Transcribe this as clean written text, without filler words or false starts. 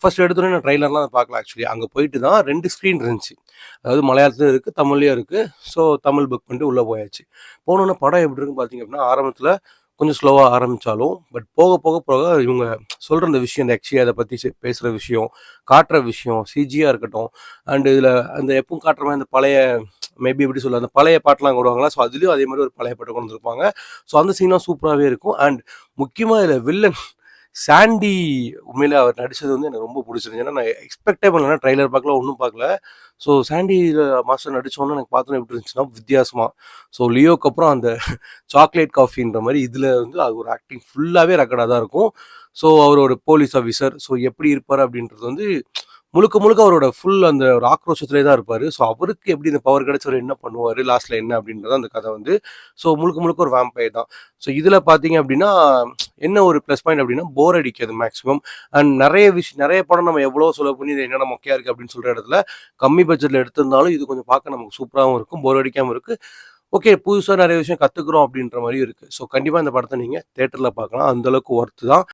First எடுத்தோனே நான் ட்ரெய்லர்லாம் பார்க்கல ஆக்சுவலி. அங்க போயிட்டு தான் 2 ஸ்க்ரீன் இருந்துச்சு. அதாவது மலையாளத்திலயும் இருக்கு, தமிழ்லயும் இருக்கு. ஸோ தமிழ் புக் பண்ணிட்டு உள்ள போயாச்சு. போனோனே படம் எப்படி இருக்குன்னு பார்த்தீங்க அப்படின்னா, ஆரம்பத்தில கொஞ்சம் ஸ்லோவா ஆரம்பிச்சாலும், பட் போக போக போக இவங்க சொல்ற அந்த விஷயம், இந்த யக்ஷி அத பத்தி பேசுற விஷயம், காட்டுற விஷயம், சிஜியா இருக்கட்டும், அண்ட் இதில அந்த எப்பவும் காட்டுற மாரி அந்த பழைய மேபி எப்படி சொல்ல, அந்த பழைய பாட்டுலாம் போடுவாங்கல்ல, ஸோ அதுலயும் அதே மாரி ஒரு பழைய பாட்ட கொண்டு வந்திருப்பாங்க. ஸோ அந்த சீன்லாம் சூப்பராவே இருக்கும். அண்ட் முக்கியமா இதில வில்லன் சாண்டி உண்மையிலே அவர் நடிச்சது வந்து எனக்கு ரொம்ப பிடிச்சிருந்துச்சு. ஏன்னா நான் எக்ஸ்பெக்டே பண்ணல. ட்ரெய்லர் பார்க்கல, ஒண்ணும் பார்க்கல. ஸோ சாண்டி மாஸ்டர் நடிச்சோனே எனக்கு பார்த்தோனே எப்படி இருந்துச்சுன்னா, வித்தியாசமா. ஸோ லியோக்கு அப்புறம் அந்த சாக்லேட் காஃபின்ற மாரி இதில வந்து அது ஒரு ஆக்டிங் ஃபுல்லாவே ரெக்கார்டா தான் இருக்கும். ஸோ அவர் ஒரு போலீஸ் ஆஃபீசர். ஸோ எப்படி இருப்பாரு அப்படின்றது வந்து முழுக்க முழுக்க அவரோட ஃபுல் அந்த ஒரு ஆக்ரோஷத்திலே தான் இருப்பாரு. ஸோ அவருக்கு எப்படி இந்த பவர் கிடைச்சு அவர் என்ன பண்ணுவாரு? லாஸ்ட்ல என்ன அப்படின்றது அந்த கதை வந்து. ஸோ முழுக்க முழுக்க ஒரு வேம்பயர் தான். ஸோ இதில பார்த்தீங்க அப்படின்னா, என்ன ஒரு ப்ளஸ் பாயிண்ட் அப்படின்னா, போர் அடிக்காது மேக்ஸிமம். அண்ட் நெறைய படம் நம்ம எவ்வளோ செலவு பண்ணி இது என்னடா மொக்கையா இருக்கு அப்படின்னு சொல்ற இடத்துல, கம்மி பட்ஜெட்ல எடுத்திருந்தாலும் இது கொஞ்சம் பார்க்க நமக்கு சூப்பராவும் இருக்கும். போர் அடிக்காம இருக்கு. ஓகே, புதுசா நெறைய விஷயம் கத்துக்குறோம் அப்படின்ற மாரியும் இருக்கு. ஸோ கண்டிப்பா இந்த படத்த நீங்க தியேட்டர்ல பார்க்கலாம். அந்த அளவுக்கு ஒர்த் தான்.